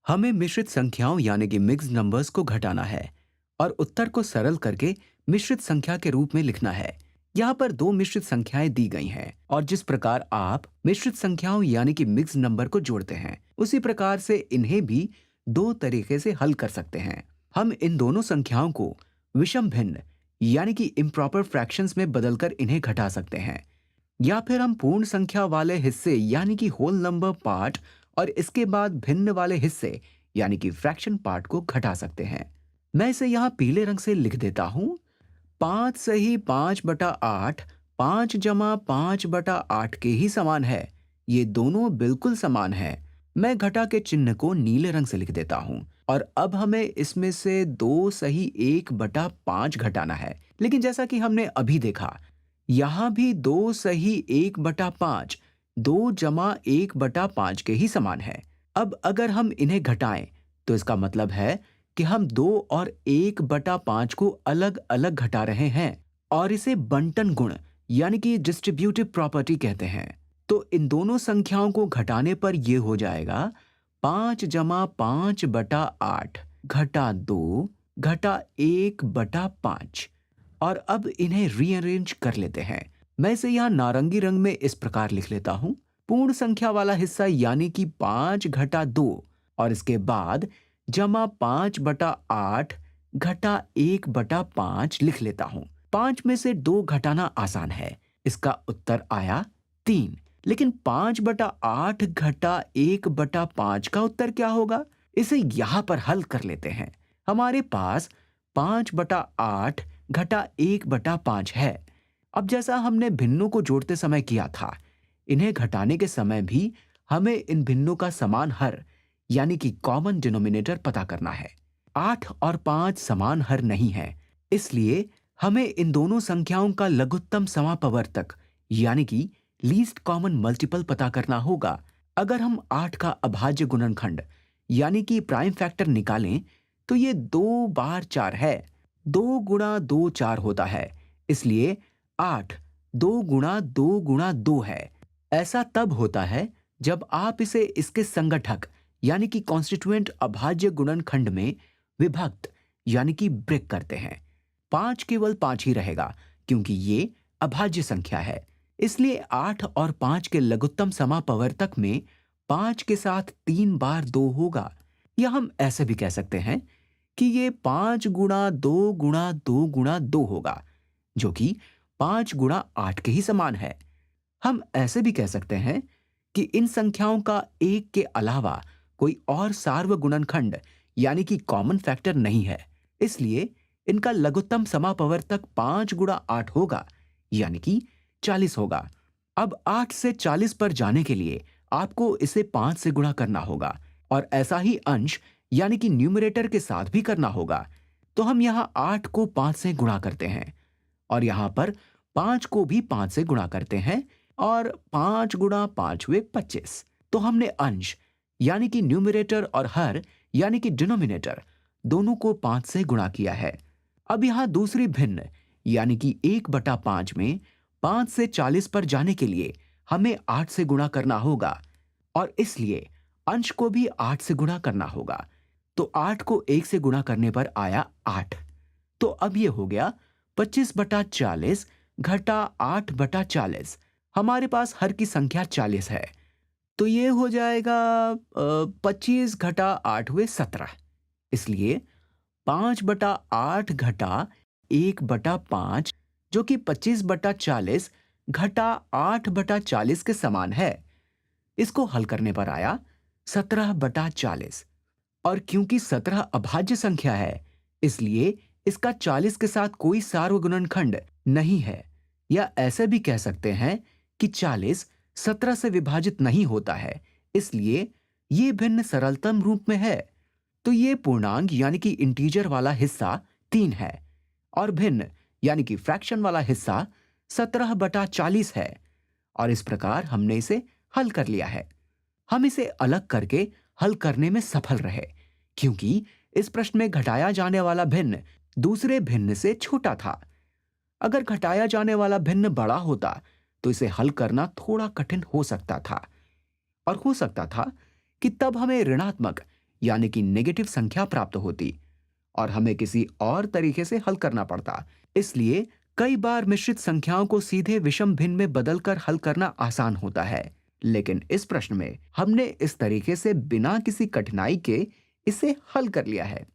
हमें मिश्रित संख्याओं यानी कि मिक्स्ड नंबर्स को घटाना है और उत्तर को सरल करके मिश्रित संख्या के रूप में लिखना है। यहाँ पर दो मिश्रित संख्याएं दी गई हैं और जिस प्रकार आप मिश्रित संख्याओं यानी कि मिक्स्ड नंबर को जोड़ते हैं उसी प्रकार से इन्हें भी दो तरीके से हल कर सकते हैं। हम इन दोनों संख्याओं को विषम भिन्न यानी कि इम्प्रॉपर फ्रैक्शंस में बदलकर इन्हें घटा सकते हैं, या फिर हम पूर्ण संख्या वाले हिस्से यानी कि होल नंबर पार्ट और इसके बाद भिन्न वाले हिस्से यानी कि फ्रैक्शन पार्ट को घटा सकते हैं। मैं इसे यहाँ पीले रंग से लिख देता हूँ। 5 सही 5/8 5 + 5/8 के ही समान है। ये दोनों बिल्कुल समान है। मैं घटा के चिन्ह को नीले रंग से लिख देता हूँ और अब हमें इसमें से 2 सही 1/5 घटाना है। लेकिन जैसा कि हमने अभी देखा, यहाँ भी 2 सही 1/5 2 जमा 1/5 के ही समान है। अब अगर हम इन्हें घटाएं तो इसका मतलब है कि हम 2 और 1/5 को अलग अलग घटा रहे हैं और इसे बंटन गुण यानी कि डिस्ट्रीब्यूटिव प्रॉपर्टी कहते हैं। तो इन दोनों संख्याओं को घटाने पर यह हो जाएगा 5 जमा 5/8 घटा 2 घटा 1/5। और अब इन्हें रीअरेंज कर लेते हैं। मैं इसे यहाँ नारंगी रंग में इस प्रकार लिख लेता हूँ। पूर्ण संख्या वाला हिस्सा यानी कि 5 घटा 2 और इसके बाद जमा 5/8 घटा 1/5 लिख लेता हूँ। 5 में से 2 घटाना आसान है। इसका उत्तर आया 3। लेकिन 5/8 घटा 1/5 का उत्तर क्या होगा? इसे यहाँ पर हल कर लेते हैं। हमारे पास 5/8 घटा 1/5 है। अब जैसा हमने भिन्नों को जोड़ते समय किया था, इन्हें घटाने के समय भी हमें इन भिन्नों का समान हर यानी कि कॉमन डिनोमिनेटर पता करना है। 8 और 5 समान हर नहीं है, इसलिए हमें इन दोनों संख्याओं का लघुत्तम समापवर्तक यानी कि लीस्ट कॉमन मल्टीपल पता करना होगा। अगर हम 8 का अभाज्य गुणनखंड यानी कि प्राइम फैक्टर निकालें तो ये 2 बार 4 है। 2 गुणा 2 4 होता है, इसलिए 8 2 गुणा 2 गुणा 2 है। ऐसा तब होता है जब आप इसे इसके संगठक यानी कि कॉन्स्टिट्यूएंट अभाज्य गुणनखंड में विभक्त यानी कि ब्रेक करते हैं। 5 केवल 5 ही रहेगा क्योंकि ये अभाज्य संख्या है। इसलिए 8 और 5 के लघुत्तम समापवर्तक में 5 के साथ 3 बार 2 होगा। या हम ऐसे भी कह सकते हैं कि ये 5 गुणा 2 गुणा 2 गुणा 2 होगा, जो कि 5 गुणा 8 के ही समान है। हम ऐसे भी कह सकते हैं कि इन संख्याओं का एक के अलावा कोई और सार्वगुणनखंड यानी कि कॉमन फैक्टर नहीं है, इसलिए इनका लघुत्तम समापवर्तक 5 गुणा 8 होगा यानी कि 40 होगा। अब 8 से 40 पर जाने के लिए आपको इसे 5 से गुणा करना होगा और ऐसा ही अंश यानी कि न्यूमरेटर के साथ भी करना होगा। तो हम यहाँ 8 को 5 से गुणा करते हैं और यहाँ पर 5 को भी 5 से गुणा करते हैं और 5 गुणा 5 हुए 25। तो हमने अंश यानी कि न्यूमरेटर और हर यानी कि डिनोमिनेटर दोनों को 5 से गुणा किया है। अब यहाँ दूसरी भिन्न यानी कि 1/5 में 5 से 40 पर जाने के लिए हमें 8 से गुणा करना होगा और इसलिए अंश को भी 8 से गुणा करना होगा। तो 8 को 1 से गुणा करने पर आया 8। तो अब ये हो गया 25/40 घटा 8/40। हमारे पास हर की संख्या 40 है, तो ये हो जाएगा 25 घटा 8 हुए 17। इसलिए 5/8 घटा 1/5 जो कि 25/40 घटा 8/40 के समान है। इसको हल करने पर आया 17/40 और क्योंकि 17 अभाज्य संख्या है, इसलिए इसका 40 के साथ कोई सार्वगुणनखंड नहीं है। या ऐसे भी कह सकते हैं कि 40 17 से विभाजित नहीं होता है, इसलिए ये भिन्न सरलतम रूप में है। तो ये पूर्णांक यानी कि इंटीजर वाला हिस्सा 3 है और भिन्न यानी कि फ्रैक्शन वाला हिस्सा 17/40 है और इस प्रकार हमने इसे हल कर लिया है। हम इसे अलग करके हल करने में सफल रहे क्योंकि इस प्रश्न में घटाया जाने वाला भिन्न दूसरे भिन्न से छोटा था। अगर घटाया जाने वाला भिन्न बड़ा होता तो इसे हल करना थोड़ा कठिन हो सकता था और हो सकता था कि तब हमें ऋणात्मक यानी कि नेगेटिव संख्या प्राप्त होती और हमें किसी और तरीके से हल करना पड़ता। इसलिए कई बार मिश्रित संख्याओं को सीधे विषम भिन्न में बदलकर हल करना आसान होता है। लेकिन इस प्रश्न में हमने इस तरीके से बिना किसी कठिनाई के इसे हल कर लिया है।